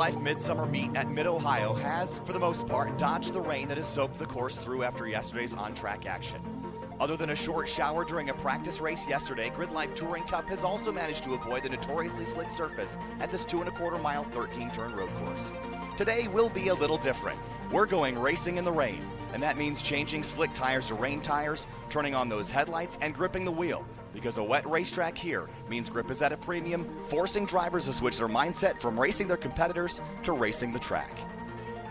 GRIDLIFE Midsummer Meet at Mid-Ohio has, for the most part, dodged the rain that has soaked the course through after yesterday's on-track action. Other than a short shower during a practice race yesterday, GRIDLIFE Touring Cup has also managed to avoid the notoriously slick surface at this 2.25-mile 13-turn road course. Today will be a little different. We're going racing in the rain, and that means changing slick tires to rain tires, turning on those headlights, and gripping the wheel. Because a wet racetrack here means grip is at a premium, forcing drivers to switch their mindset from racing their competitors to racing the track.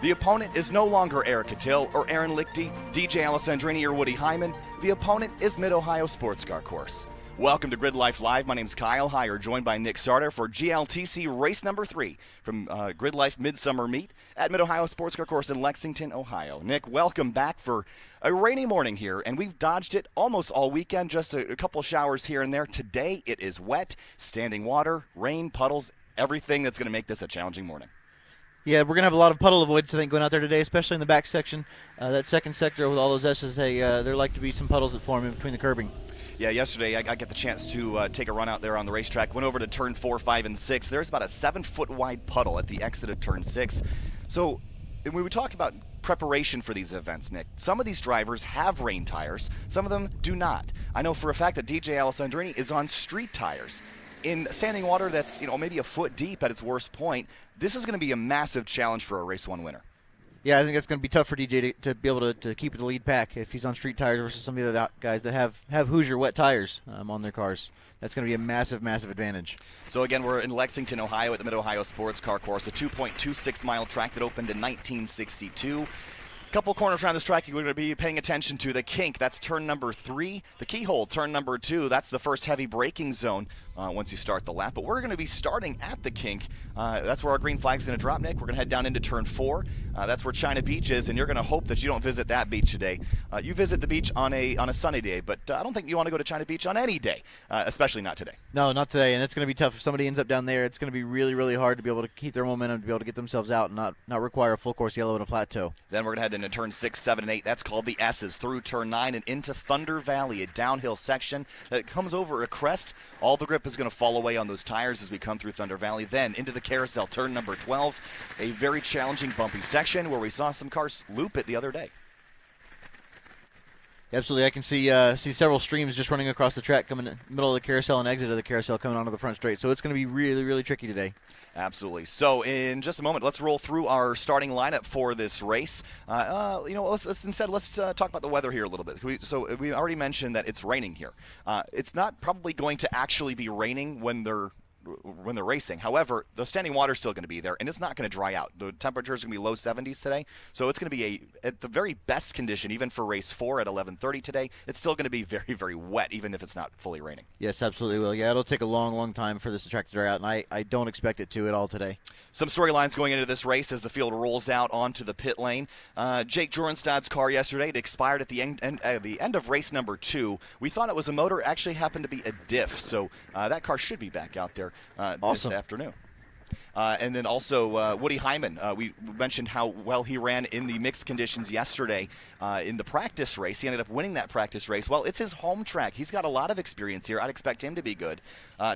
The opponent is no longer Eric Cattell or Aaron Lichty, DJ Alessandrini or Woody Hyman. The opponent is Mid-Ohio Sports Car Course. Welcome to GRIDLIFE Live. My name's Kyle Heyer, joined by Nick Sarter for GLTC race number 3 from GRIDLIFE Midsummer Meet at Mid-Ohio Sports Car Course in Lexington, Ohio. Nick, welcome back for a rainy morning here, and we've dodged it almost all weekend, just a couple showers here and there. Today it is wet, standing water, rain, puddles, everything that's going to make this a challenging morning. Yeah, we're going to have a lot of puddle avoidance, I think, going out there today, especially in the back section. That second sector with all those S's, there like to be some puddles that form in between the curbing. Yeah, yesterday I got the chance to take a run out there on the racetrack. Went over to turn 4, 5, and 6. There's about a 7-foot wide puddle at the exit of turn 6. So when we talk about preparation for these events, Nick, some of these drivers have rain tires. Some of them do not. I know for a fact that DJ Alessandrini is on street tires. In standing water that's maybe a foot deep at its worst point, this is going to be a massive challenge for a Race 1 winner. Yeah, I think it's going to be tough for DJ to be able to keep the lead pack if he's on street tires versus some of the other guys that have Hoosier wet tires on their cars. That's going to be a massive, massive advantage. So again, we're in Lexington, Ohio at the Mid-Ohio Sports Car Course, a 2.26-mile track that opened in 1962. Couple corners around this track you're going to be paying attention to. The kink, that's turn number 3. The keyhole, turn number 2. That's the first heavy braking zone once you start the lap. But we're going to be starting at the kink. That's where our green flag's going to drop, Nick. We're going to head down into turn 4. That's where China Beach is, and you're going to hope that you don't visit that beach today. You visit the beach on a sunny day, but I don't think you want to go to China Beach on any day, especially not today. No, not today, and it's going to be tough. If somebody ends up down there, it's going to be really, really hard to be able to keep their momentum, to be able to get themselves out and not require a full course yellow and a flat toe. Then we're going to head into turn 6, 7, and 8. That's called the S's, through turn 9 and into Thunder Valley, a downhill section that comes over a crest. All the grip is going to fall away on those tires as we come through Thunder Valley. Then into the carousel, turn number 12, a very challenging bumpy section where we saw some cars loop it the other day. Absolutely, I can see several streams just running across the track, coming in the middle of the carousel and exit of the carousel, coming onto the front straight. So it's going to be really, really tricky today. Absolutely. So in just a moment, let's roll through our starting lineup for this race. Let's talk about the weather here a little bit. We already mentioned that it's raining here. It's not probably going to actually be raining when they're racing. However, the standing water is still going to be there, and it's not going to dry out. The temperature is going to be low 70s today, so it's going to be at the very best condition, even for race 4 at 11:30 today. It's still going to be very, very wet, even if it's not fully raining. Yes, absolutely will. Yeah, it'll take a long, long time for this track to dry out, and I don't expect it to at all today. Some storylines going into this race as the field rolls out onto the pit lane. Jake Jorenstad's car yesterday, it expired at the end of race number 2. We thought it was a motor. It actually happened to be a diff, so that car should be back out there awesome. This afternoon. And then also Woody Hyman, we mentioned how well he ran in the mixed conditions yesterday in the practice race. He ended up winning that practice race. Well, it's his home track. He's got a lot of experience here. I'd expect him to be good.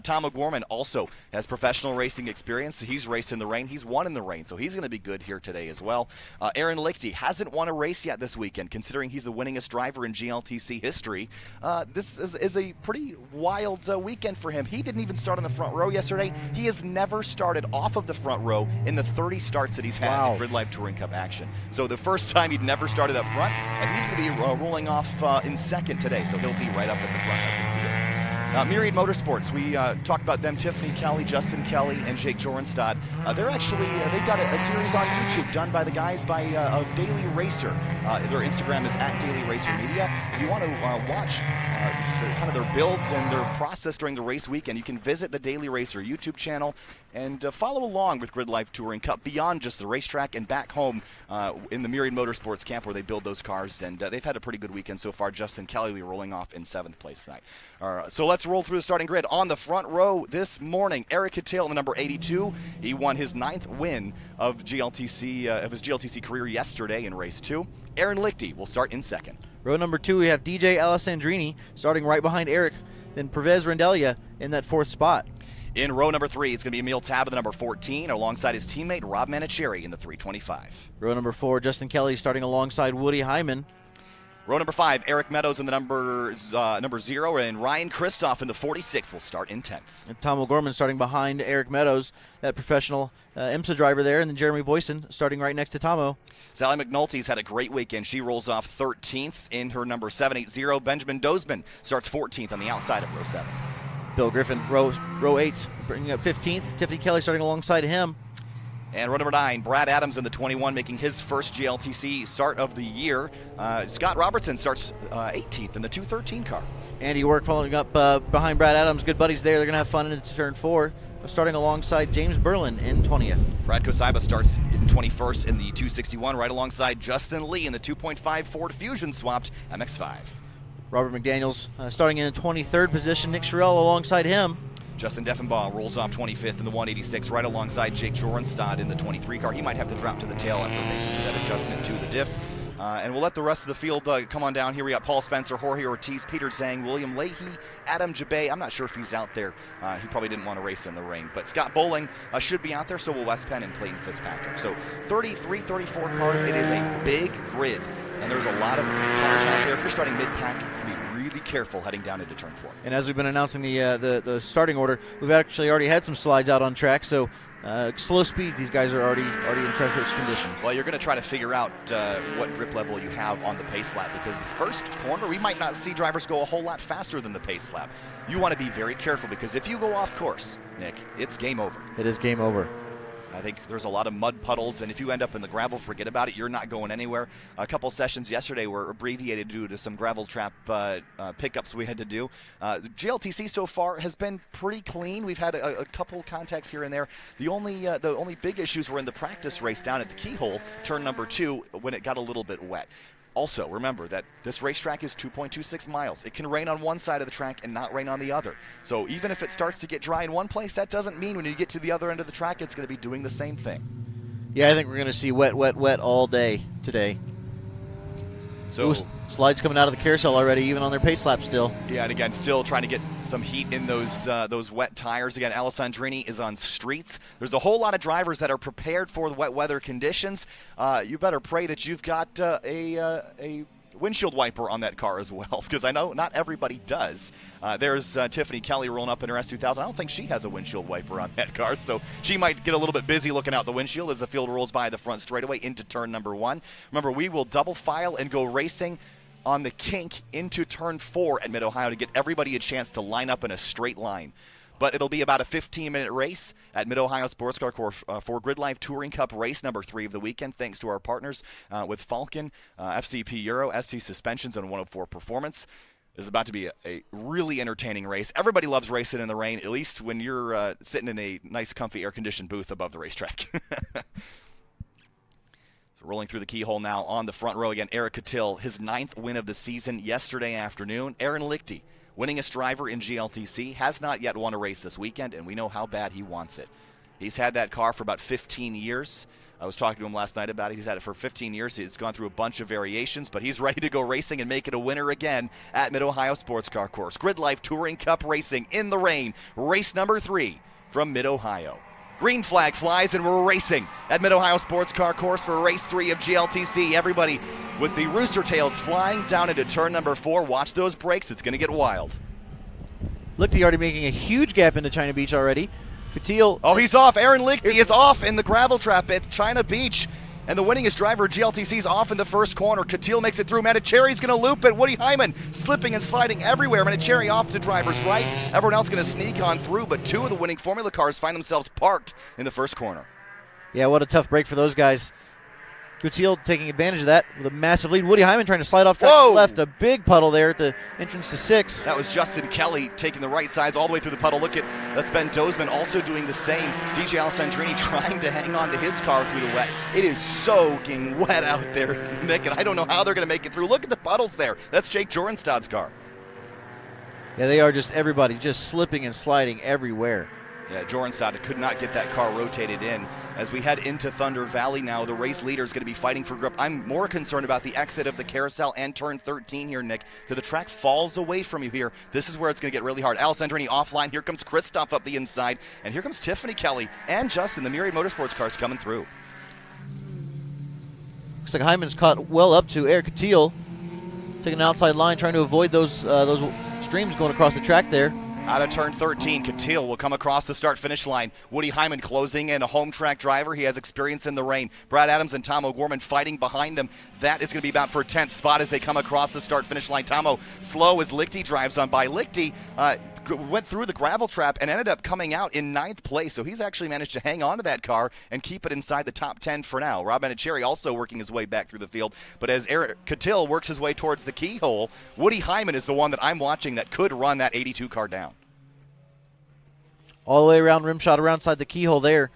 Tom O'Gorman also has professional racing experience. He's raced in the rain. He's won in the rain, so he's going to be good here today as well. Aaron Lichty hasn't won a race yet this weekend, considering he's the winningest driver in GLTC history. This is a pretty wild weekend for him. He didn't even start on the front row yesterday. He has never started off of the front row in the 30 starts that he's had in GRIDLIFE Touring Cup action. So the first time he'd never started up front, and he's going to be rolling off in second today, so he'll be right up at the front of the field. Myriad Motorsports, we talked about them, Tiffany Kelly, Justin Kelly, and Jake Jorenstad. They've got a series on YouTube done by the guys by Daily Racer. Their Instagram is @DailyRacerMedia. If you want to watch kind of their builds and their process during the race weekend, you can visit the Daily Racer YouTube channel and follow along with GRIDLIFE Touring Cup beyond just the racetrack and back home in the Myriad Motorsports camp where they build those cars. And they've had a pretty good weekend so far. Justin Kelly will be rolling off in 7th place tonight. So let's roll through the starting grid. On the front row this morning, Eric Cattell in the number 82. He won his 9th win of his GLTC career yesterday in race 2. Aaron Lichty will start in 2nd. Row number 2, we have DJ Alessandrini starting right behind Eric, then Pervez Rendelia in that 4th spot. In row number 3, it's going to be Emil Tab in the number 14, alongside his teammate Rob Manicherry in the 325. Row number 4, Justin Kelly starting alongside Woody Hyman. Row number 5, Eric Meadows in the number 0, and Ryan Kristoff in the 46 will start in 10th. And Tom O'Gorman starting behind Eric Meadows, that professional IMSA driver there, and then Jeremy Boyson starting right next to Tomo. Sally McNulty's had a great weekend. She rolls off 13th in her number 780. Benjamin Dozman starts 14th on the outside of row 7. Bill Griffin, row 8, bringing up 15th. Tiffany Kelly starting alongside him. And row number 9, Brad Adams in the 21, making his first GLTC start of the year. Scott Robertson starts 18th in the 213 car. Andy Work following up behind Brad Adams. Good buddies there. They're going to have fun into turn 4. Starting alongside James Berlin in 20th. Brad Kosaiba starts in 21st in the 261, right alongside Justin Lee in the 2.5 Ford Fusion swapped MX-5. Robert McDaniels starting in 23rd position. Nick Sherrill alongside him. Justin Deffenbaugh rolls off 25th in the 186, right alongside Jake Jorenstad in the 23 car. He might have to drop to the tail after making that adjustment to the diff. And we'll let the rest of the field come on down. Here we got Paul Spencer, Jorge Ortiz, Peter Zhang, William Leahy, Adam Jabay. I'm not sure if he's out there. He probably didn't want to race in the rain. But Scott Bowling should be out there, so will Wes Penn and Clayton Fitzpatrick. So 33, 34 cars. It is a big grid. And there's a lot of cars out there. If you're starting mid-pack, be really careful heading down into turn 4. And as we've been announcing the starting order, we've actually already had some slides out on track. So slow speeds, these guys are already in treacherous conditions. Well, you're going to try to figure out what grip level you have on the pace lap, because the first corner, we might not see drivers go a whole lot faster than the pace lap. You want to be very careful, because if you go off course, Nick, it's game over. It is game over. I think there's a lot of mud puddles, and if you end up in the gravel, forget about it. You're not going anywhere. A couple sessions yesterday were abbreviated due to some gravel trap pickups we had to do. The GLTC so far has been pretty clean. We've had a couple contacts here and there. The only big issues were in the practice race down at the Keyhole, turn number 2, when it got a little bit wet. Also, remember that this racetrack is 2.26 miles. It can rain on one side of the track and not rain on the other. So even if it starts to get dry in one place, that doesn't mean when you get to the other end of the track, it's going to be doing the same thing. Yeah, I think we're going to see wet, wet, wet all day today. So slides coming out of the carousel already, even on their pace lap still. Yeah, and again, still trying to get some heat in those wet tires. Again, Alessandrini is on streets. There's a whole lot of drivers that are prepared for the wet weather conditions. You better pray that you've got a windshield wiper on that car as well, because I know not everybody does. There's Tiffany Kelly rolling up in her S2000. I don't think she has a windshield wiper on that car, so she might get a little bit busy looking out the windshield as the field rolls by the front straightaway into turn number 1. Remember, we will double file and go racing on the kink into turn 4 at Mid-Ohio to get everybody a chance to line up in a straight line. But it'll be about a 15-minute race at Mid-Ohio Sports Car Course for GRIDLIFE Touring Cup race number 3 of the weekend, thanks to our partners with Falken, FCP Euro, SC Suspensions, and 104 Performance. This is about to be a really entertaining race. Everybody loves racing in the rain, at least when you're sitting in a nice, comfy, air-conditioned booth above the racetrack. Rolling through the Keyhole now on the front row again, Eric Cattell, his 9th win of the season yesterday afternoon. Aaron Lichty, winningest driver in GLTC, has not yet won a race this weekend, and we know how bad he wants it. He's had that car for about 15 years. I was talking to him last night about it. He's had it for 15 years. He's gone through a bunch of variations, but he's ready to go racing and make it a winner again at Mid-Ohio Sports Car Course. GRIDLIFE Touring Cup Racing in the rain, race number 3 from Mid-Ohio. Green flag flies, and we're racing at Mid-Ohio Sports Car Course for race 3 of GLTC. Everybody with the rooster tails flying down into turn number 4. Watch those brakes. It's going to get wild. Lichty already making a huge gap into China Beach already. Cattell. Oh, he's off. Aaron Lichty is off in the gravel trap at China Beach. And the winningest driver, GLTC's off in the first corner. Cattell makes it through. Manicherry's going to loop it. Woody Hyman slipping and sliding everywhere. Manicherry off to driver's right. Everyone else going to sneak on through, but 2 of the winning Formula cars find themselves parked in the first corner. Yeah, what a tough break for those guys. Cattell taking advantage of that with a massive lead. Woody Hyman trying to slide off track to the left. A big puddle there at the entrance to 6. That was Justin Kelly taking the right sides all the way through the puddle. That's Ben Dozman also doing the same. DJ Alessandrini trying to hang on to his car through the wet. It is soaking wet out there, Nick, and I don't know how they're going to make it through. Look at the puddles there. That's Jake Jorenstad's car. Yeah, they are just everybody just slipping and sliding everywhere. Yeah, Jorenstad could not get that car rotated in. As we head into Thunder Valley now, the race leader is going to be fighting for grip. I'm more concerned about the exit of the carousel and turn 13 here, Nick, because the track falls away from you here. This is where it's going to get really hard. Alessandrini offline. Here comes Christoph up the inside, and here comes Tiffany Kelly and Justin. The Myriad Motorsports cars coming through. Looks like Hyman's caught well up to Eric Teal, taking an outside line, trying to avoid those streams going across the track there. Out of turn 13, Catil will come across the start-finish line. Woody Hyman closing in, a home track driver. He has experience in the rain. Brad Adams and Tom O'Gorman fighting behind them. That is going to be about for a 10th spot as they come across the start-finish line. Tomo slow as Lichty drives on by. Lichty went through the gravel trap and ended up coming out in 9th place, so he's actually managed to hang on to that car and keep it inside the top 10 for now. Rob Manicherry also working his way back through the field, but as Eric Catil works his way towards the keyhole, Woody Hyman is the one that I'm watching that could run that 82 car down. All the way around, rim shot around side the keyhole there.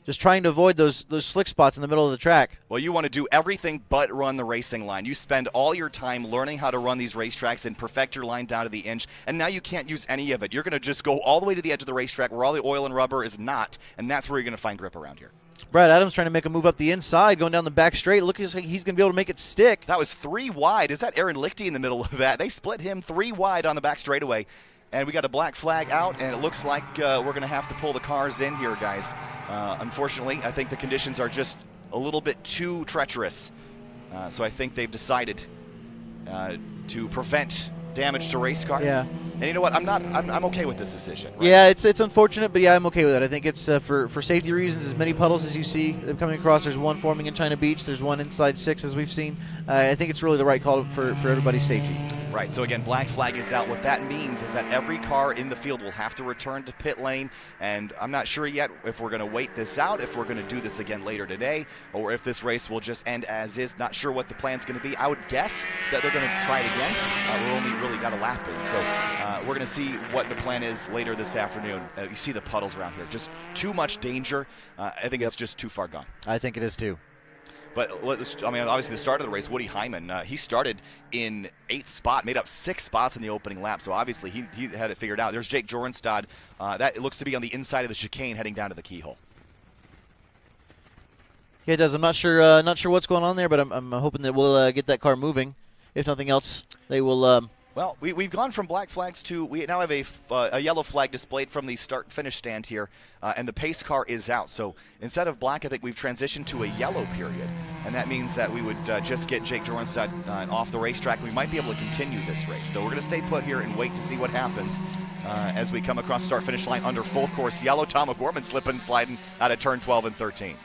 Just trying to avoid those slick spots in the middle of the track. Well, you want to do everything but run the racing line. You spend all your time learning how to run these racetracks and perfect your line down to the inch, and now you can't use any of it. You're going to just go all the way to the edge of the racetrack where all the oil and rubber is not, and that's where you're going to find grip around here. Brad Adams trying to make a move up the inside, going down the back straight. Looks like he's going to be able to make it stick. That was 3 wide. Is that Aaron Lichty in the middle of that? They split him 3 wide on the back straightaway. And we got a black flag out, and it looks like we're going to have to pull the cars in here, guys. Unfortunately, I think the conditions are just a little bit too treacherous. So I think they've decided to prevent damage to race cars. Yeah. And you know what? I'm okay with this decision. Right? Yeah, it's unfortunate, but yeah, I'm okay with it. I think it's for safety reasons. As many puddles as you see them coming across. There's one forming in China Beach. There's one inside 6, as we've seen. I think it's really the right call for everybody's safety. Right, so again, black flag is out. What that means is that every car in the field will have to return to pit lane, and I'm not sure yet if we're going to wait this out, if we're going to do this again later today, or if this race will just end as is. Not sure what the plan's going to be. I would guess that they're going to try it again. We're only really got a lap in, so we're going to see what the plan is later this afternoon. You see the puddles around here. Just too much danger. I think it's just too far gone. I think it is too. But obviously the start of the race, Woody Hyman, he started in 8th spot, made up 6 spots in the opening lap. So obviously he had it figured out. There's Jake Jorenstad. That looks to be on the inside of the chicane heading down to the keyhole. Yeah, it does. I'm not sure what's going on there, but I'm hoping that we'll get that car moving. If nothing else, they will. Well, we've gone from black flags to we now have a yellow flag displayed from the start-finish stand here, and the pace car is out. So instead of black, I think we've transitioned to a yellow period, and that means that we would just get Jake Jorenstad off the racetrack. We might be able to continue this race. So we're going to stay put here and wait to see what happens as we come across start-finish line under full course yellow. Tom O'Gorman slipping and sliding out of turn 12 and 13.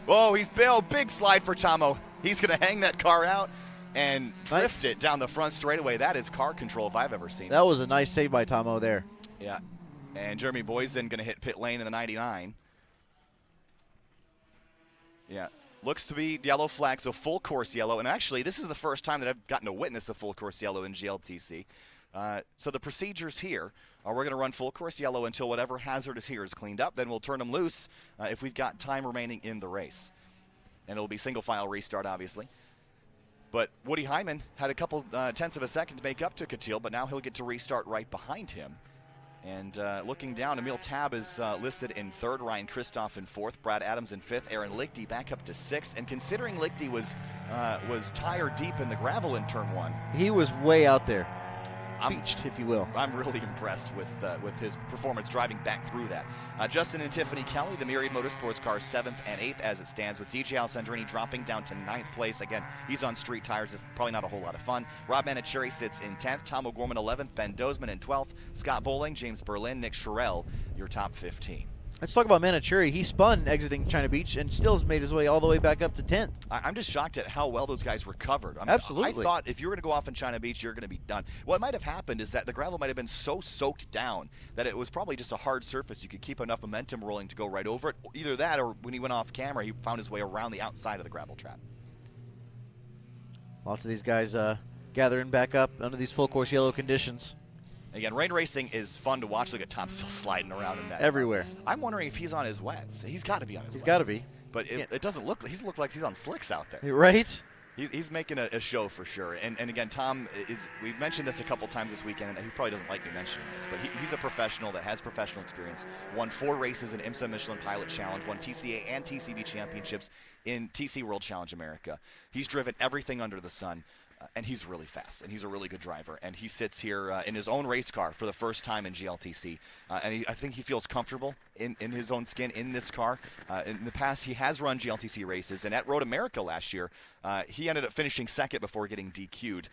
Whoa, he's big slide for Tomo. He's going to hang that car out and drift it down the front straightaway. That is car control if I've ever seen it. That was a nice save by Tomo there. Yeah. And Jeremy Boysen going to hit pit lane in the 99. Yeah. Looks to be yellow flag, so full course yellow. And actually, this is the first time that I've gotten to witness a full course yellow in GLTC. So the procedures here are we're going to run full course yellow until whatever hazard is here is cleaned up. Then we'll turn them loose if we've got time remaining in the race. And it'll be single file restart, obviously. But Woody Hyman had a couple tenths of a second to make up to Catil, but now he'll get to restart right behind him. And looking down, Emil Tab is listed in 3rd, Ryan Christoph in 4th, Brad Adams in 5th, Aaron Lichty back up to 6th. And considering Lichty was tire deep in the gravel in turn 1. He was way out there. Beached, if you will. I'm really impressed with his performance driving back through that. Justin and Tiffany Kelly, the Myriad Motorsports cars 7th and 8th as it stands, with DJ Alessandrini dropping down to 9th place. Again, he's on street tires. It's probably not a whole lot of fun. Rob Manicherry sits in 10th, Tom O'Gorman 11th, Ben Dozman in 12th, Scott Bowling, James Berlin, Nick Sherrill, your top 15. Let's talk about Manicherry. He spun exiting China Beach and still has made his way all the way back up to 10th. I'm just shocked at how well those guys recovered. Absolutely. I thought if you were going to go off in China Beach, you're going to be done. What might have happened is that the gravel might have been so soaked down that it was probably just a hard surface. You could keep enough momentum rolling to go right over it. Either that, or when he went off camera, he found his way around the outside of the gravel trap. Lots of these guys gathering back up under these full course yellow conditions. Again, rain racing is fun to watch. Look at Tom still sliding around in that. Everywhere. I'm wondering if he's on his wets. He's got to be on his wets. He's got to be. But it doesn't look like he's on slicks out there. Right? He's making a show for sure. And again, Tom, we've mentioned this a couple times this weekend, and he probably doesn't like me mentioning this, but he's a professional that has professional experience, won 4 races in IMSA Michelin Pilot Challenge, won TCA and TCB championships in TC World Challenge America. He's driven everything under the sun. And he's really fast, and he's a really good driver. And he sits here in his own race car for the first time in GLTC. And I think he feels comfortable in his own skin in this car. In the past, he has run GLTC races. And at Road America last year, he ended up finishing second before getting DQ'd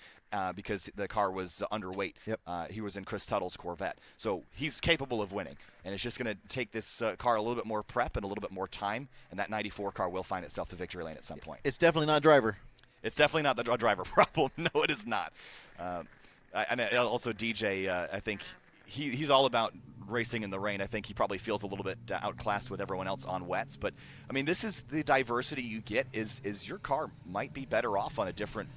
because the car was underweight. Yep. He was in Chris Tuttle's Corvette. So he's capable of winning. And it's just going to take this car a little bit more prep and a little bit more time. And that 94 car will find itself to victory lane at some point. It's definitely not driver. It's definitely not the driver problem. No, it is not. And also DJ, I think he's all about racing in the rain. I think he probably feels a little bit outclassed with everyone else on wets. But, I mean, this is the diversity you get is your car might be better off on a different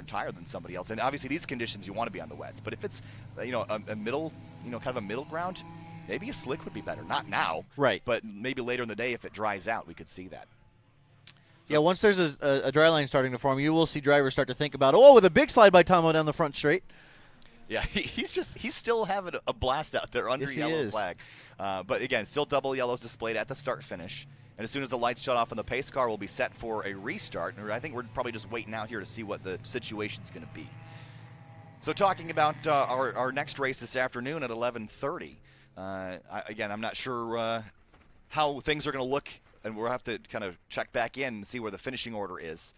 tire than somebody else. And obviously these conditions you want to be on the wets. But if it's, a middle, kind of a middle ground, maybe a slick would be better. Not now. Right. But maybe later in the day if it dries out, we could see that. Yeah, once there's a dry line starting to form, you will see drivers start to think about, with a big slide by Tomo down the front straight. Yeah, he's still having a blast out there under yellow flag. But again, still double yellows displayed at the start finish. And as soon as the lights shut off on the pace car, we'll be set for a restart. And I think we're probably just waiting out here to see what the situation's going to be. So talking about our next race this afternoon at 11:30. Again, I'm not sure how things are going to look. And we'll have to kind of check back in and see where the finishing order is.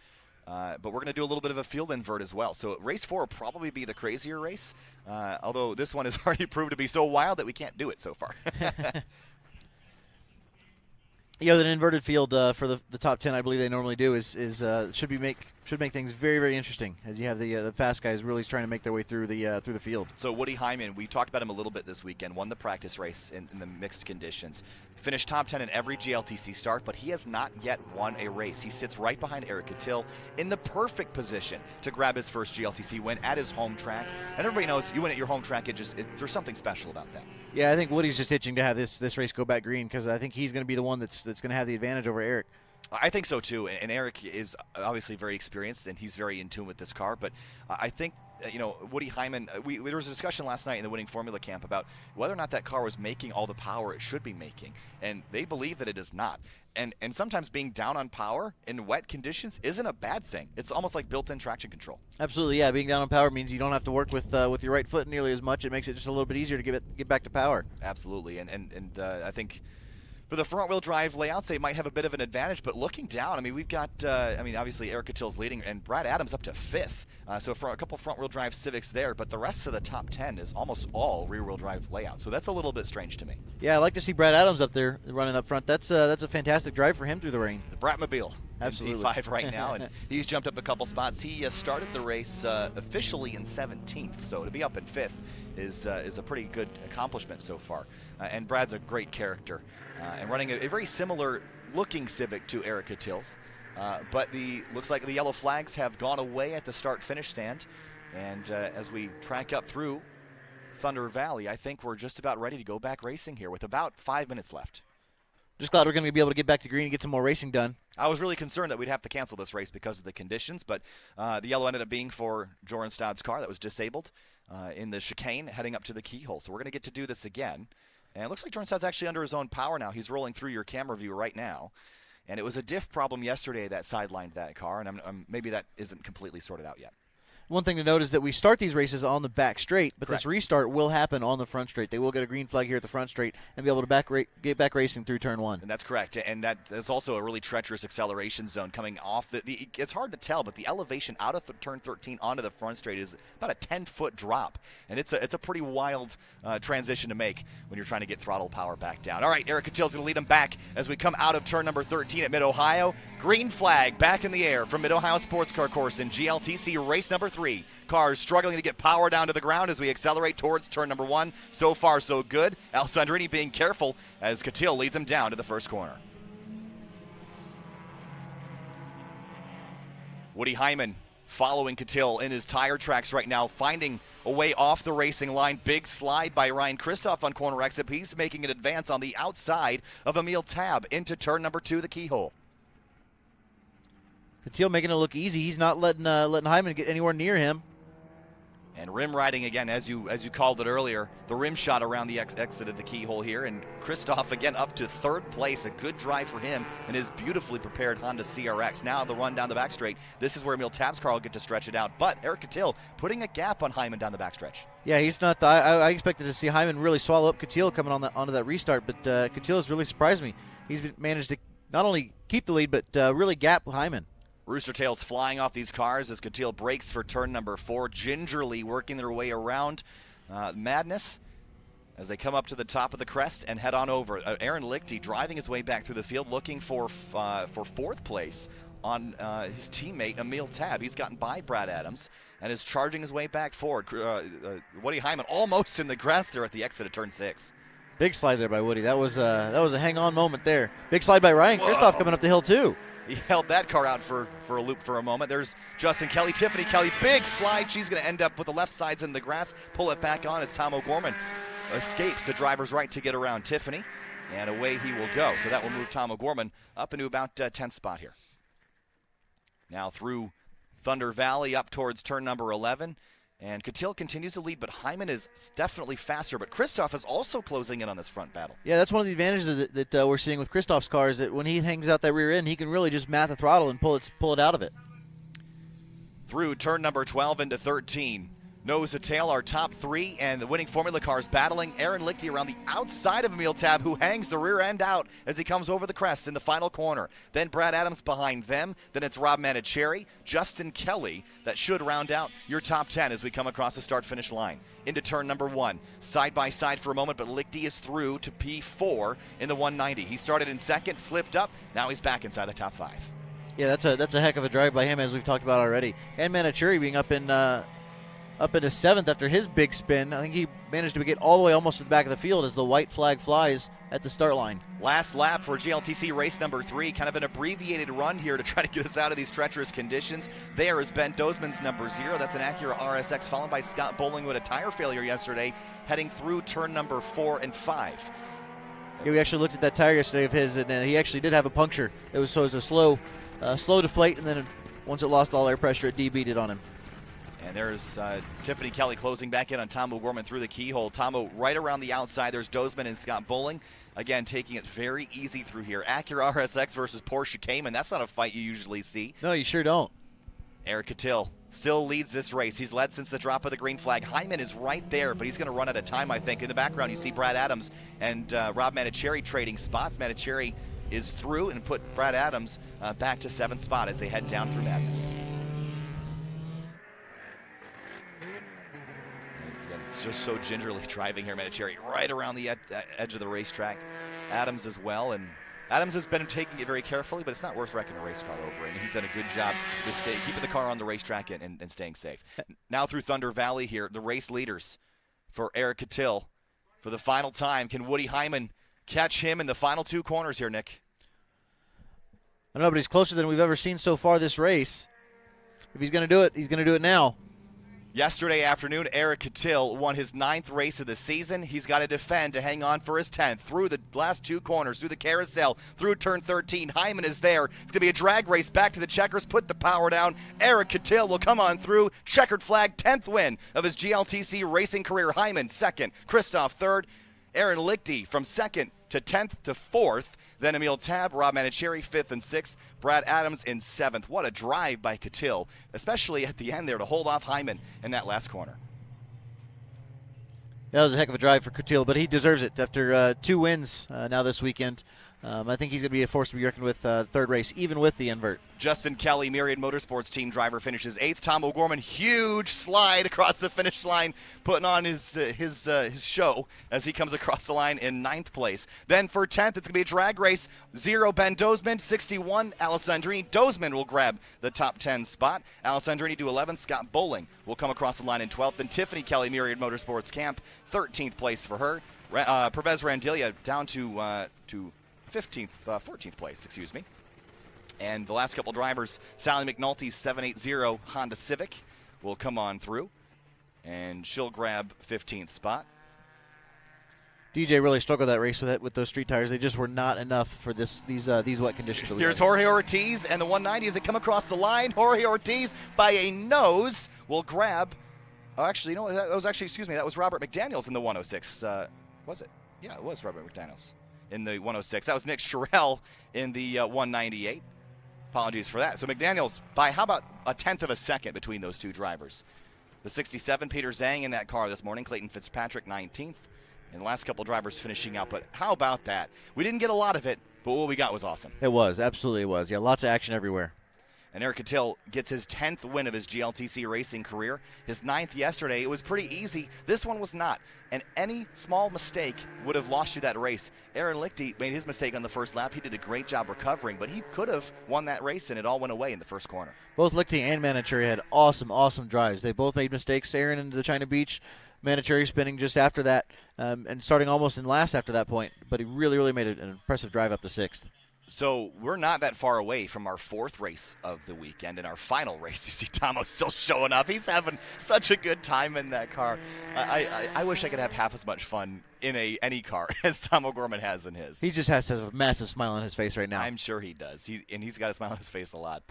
But we're going to do a little bit of a field invert as well. So race 4 will probably be the crazier race, although this one has already proved to be so wild that we can't do it so far. Yeah, the inverted field for the top 10, I believe they normally do, should make things very, very interesting as you have the fast guys really trying to make their way through the field. So Woody Hyman, we talked about him a little bit this weekend, won the practice race in the mixed conditions. Finished top 10 in every GLTC start, but he has not yet won a race. He sits right behind Eric Catil in the perfect position to grab his first GLTC win at his home track. And everybody knows you win at your home track, there's something special about that. Yeah, I think Woody's just itching to have this race go back green because I think he's going to be the one that's going to have the advantage over Eric. I think so too, and Eric is obviously very experienced and he's very in tune with this car, but I think Woody Hyman, there was a discussion last night in the winning formula camp about whether or not that car was making all the power it should be making, and they believe that it is not. And sometimes being down on power in wet conditions isn't a bad thing. It's almost like built-in traction control. Absolutely, yeah. Being down on power means you don't have to work with your right foot nearly as much. It makes it just a little bit easier to get back to power. Absolutely, and I think for the front-wheel drive layouts, they might have a bit of an advantage, but looking down, I mean, we've got, obviously Eric Catil's leading, and Brad Adams up to 5th. So for a couple front-wheel drive Civics there, but the rest of the top 10 is almost all rear-wheel drive layout. So that's a little bit strange to me. Yeah, I like to see Brad Adams up there running up front. That's a fantastic drive for him through the rain. The Bratmobile. Absolutely. D5 right now, and he's jumped up a couple spots. He started the race officially in 17th, so to be up in 5th is a pretty good accomplishment so far. And Brad's a great character, and running a very similar looking Civic to Eric Catil's. But looks like the yellow flags have gone away at the start-finish stand, and as we track up through Thunder Valley, I think we're just about ready to go back racing here with about 5 minutes left. Just glad we're going to be able to get back to green and get some more racing done. I was really concerned that we'd have to cancel this race because of the conditions, but the yellow ended up being for Joran Stad's car that was disabled in the chicane heading up to the keyhole. So we're going to get to do this again. And it looks like Joran Stad's actually under his own power now. He's rolling through your camera view right now. And it was a diff problem yesterday that sidelined that car, and maybe that isn't completely sorted out yet. One thing to note is that we start these races on the back straight, but Correct. This restart will happen on the front straight. They will get a green flag here at the front straight and be able to get back racing through turn 1. And that's correct. And there's also a really treacherous acceleration zone coming off. It's hard to tell, but the elevation out of turn 13 onto the front straight is about a 10-foot drop. And it's a pretty wild transition to make when you're trying to get throttle power back down. All right, Eric Catil's going to lead him back as we come out of turn number 13 at Mid-Ohio. Green flag back in the air from Mid-Ohio Sports Car Course in GLTC race number 3. Cars struggling to get power down to the ground as we accelerate towards turn number 1. So far, so good. Alessandrini being careful as Catil leads him down to the first corner. Woody Hyman following Catil in his tire tracks right now, finding a way off the racing line. Big slide by Ryan Christoph on corner exit. He's making an advance on the outside of Emil Tab into turn number 2, the keyhole. Catil making it look easy. He's not letting Hyman get anywhere near him. And rim riding again, as you called it earlier, the rim shot around the exit of the keyhole here. And Christoph again up to third place. A good drive for him and his beautifully prepared Honda CRX. Now the run down the back straight. This is where Emil Tab's car will get to stretch it out. But Eric Catil putting a gap on Hyman down the backstretch. Yeah, he's not. I expected to see Hyman really swallow up Catil coming onto that restart, but Catil has really surprised me. He's managed to not only keep the lead, but really gap Hyman. Rooster tails flying off these cars as Catil brakes for turn number 4, gingerly working their way around madness as they come up to the top of the crest and head on over. Aaron Lichty driving his way back through the field, looking for fourth place on his teammate Emil Tab. He's gotten by Brad Adams and is charging his way back forward. Woody Hyman almost in the grass there at the exit of turn 6. Big slide there by Woody. That was a hang-on moment there. Big slide by Ryan Christoph coming up the hill too. He held that car out for a loop for a moment. There's Justin Kelly, Tiffany Kelly, big slide. She's going to end up with the left sides in the grass. Pull it back on as Tom O'Gorman escapes the driver's right to get around Tiffany. And away he will go. So that will move Tom O'Gorman up into about 10th spot here. Now through Thunder Valley up towards turn number 11. And Catil continues to lead, but Hyman is definitely faster. But Christoph is also closing in on this front battle. Yeah, that's one of the advantages that we're seeing with Christoph's car is that when he hangs out that rear end, he can really just mat the throttle and pull it out of it. Through turn number 12 into 13. Nose to tail, our top 3, and the winning Formula cars battling. Aaron Lichty around the outside of Emil Tab, who hangs the rear end out as he comes over the crest in the final corner. Then Brad Adams behind them. Then it's Rob Manicherry, Justin Kelly. That should round out your top 10 as we come across the start-finish line. Into turn number 1. Side by side for a moment, but Lichty is through to P4 in the 190. He started in second, slipped up. Now he's back inside the top 5. Yeah, that's a heck of a drive by him, as we've talked about already. And Manicherry being up into 7th after his big spin. I think he managed to get all the way almost to the back of the field as the white flag flies at the start line. Last lap for GLTC race number 3, kind of an abbreviated run here to try to get us out of these treacherous conditions. There is Ben Dozman's number 0. That's an Acura RSX, followed by Scott Bowling with a tire failure yesterday, heading through turn number 4 and 5. Yeah, we actually looked at that tire yesterday of his, and he actually did have a puncture. It was a slow deflate, and then once it lost all air pressure, it DB'd it on him. And there's Tiffany Kelly closing back in on Tom O'Gorman through the keyhole. Tomo right around the outside. There's Dozman and Scott Bowling. Again, taking it very easy through here. Acura RSX versus Porsche Cayman. That's not a fight you usually see. No, you sure don't. Eric Catil still leads this race. He's led since the drop of the green flag. Hyman is right there, but he's going to run out of time, I think. In the background, you see Brad Adams and Rob Manicherry trading spots. Manicherry is through and put Brad Adams back to 7th spot as they head down through madness. It's just so gingerly driving here, Manicherry, right around the edge of the racetrack. Adams as well, and Adams has been taking it very carefully, but it's not worth wrecking a race car over, and he's done a good job just keeping the car on the racetrack and staying safe. Now through Thunder Valley here, the race leaders for Eric Catil. For the final time, can Woody Hyman catch him in the final 2 corners here, Nick? I don't know, but he's closer than we've ever seen so far this race. If he's going to do it, he's going to do it now. Yesterday afternoon, Eric Catil won his 9th race of the season. He's got to defend to hang on for his 10th. Through the last 2 corners, through the carousel, through turn 13. Hyman is there. It's going to be a drag race back to the checkers. Put the power down. Eric Catil will come on through. Checkered flag, 10th win of his GLTC racing career. Hyman 2nd. Christoph 3rd. Aaron Lichty from 2nd to 10th to 4th. Then Emil Tab, Rob Manicherry 5th and 6th. Brad Adams in 7th. What a drive by Catil, especially at the end there to hold off Hyman in that last corner. That was a heck of a drive for Catil, but he deserves it after 2 wins now this weekend. I think he's going to be a force to be reckoned with third race, even with the invert. Justin Kelly, Myriad Motorsports team driver, finishes 8th. Tom O'Gorman, huge slide across the finish line, putting on his show as he comes across the line in 9th place. Then for 10th, it's going to be a drag race. 0, Ben Dozman, 61, Alessandrini. Dozman will grab the top 10 spot. Alessandrini to 11th. Scott Bowling will come across the line in 12th. And Tiffany Kelly, Myriad Motorsports camp, 13th place for her. Pervez Randilia down to 14th place, excuse me. And the last couple drivers, Sally McNulty's 780 Honda Civic will come on through, and she'll grab 15th spot. DJ really struggled that race with those street tires. They just were not enough for these wet conditions. That we Here's had. Jorge Ortiz and the 190 as they come across the line. Jorge Ortiz by a nose will grab. Oh, actually, no, that was Robert McDaniels in the 106. Was it? Yeah, it was Robert McDaniels in the 106. That was Nick Sherrill in the 198. Apologies for that. So McDaniels by how about a tenth of a second between those two drivers. The 67, Peter Zhang in that car this morning. Clayton Fitzpatrick 19th. And the last couple drivers finishing up. But how about that? We didn't get a lot of it, but what we got was awesome. It was. Absolutely it was. Yeah, lots of action everywhere. And Eric Cattell gets his 10th win of his GLTC racing career. His 9th yesterday. It was pretty easy. This one was not. And any small mistake would have lost you that race. Aaron Lichty made his mistake on the first lap. He did a great job recovering, but he could have won that race, and it all went away in the first corner. Both Lichty and Manicherry had awesome drives. They both made mistakes. Aaron into the China Beach. Manicherry spinning just after that and starting almost in last after that point. But he really made an impressive drive up to 6th. So we're not that far away from our 4th race of the weekend. In our final race, you see Tomo still showing up. He's having such a good time in that car. I wish I could have half as much fun in any car as Tom O'Gorman has in his. He just has a massive smile on his face right now. I'm sure he does. He's got a smile on his face a lot.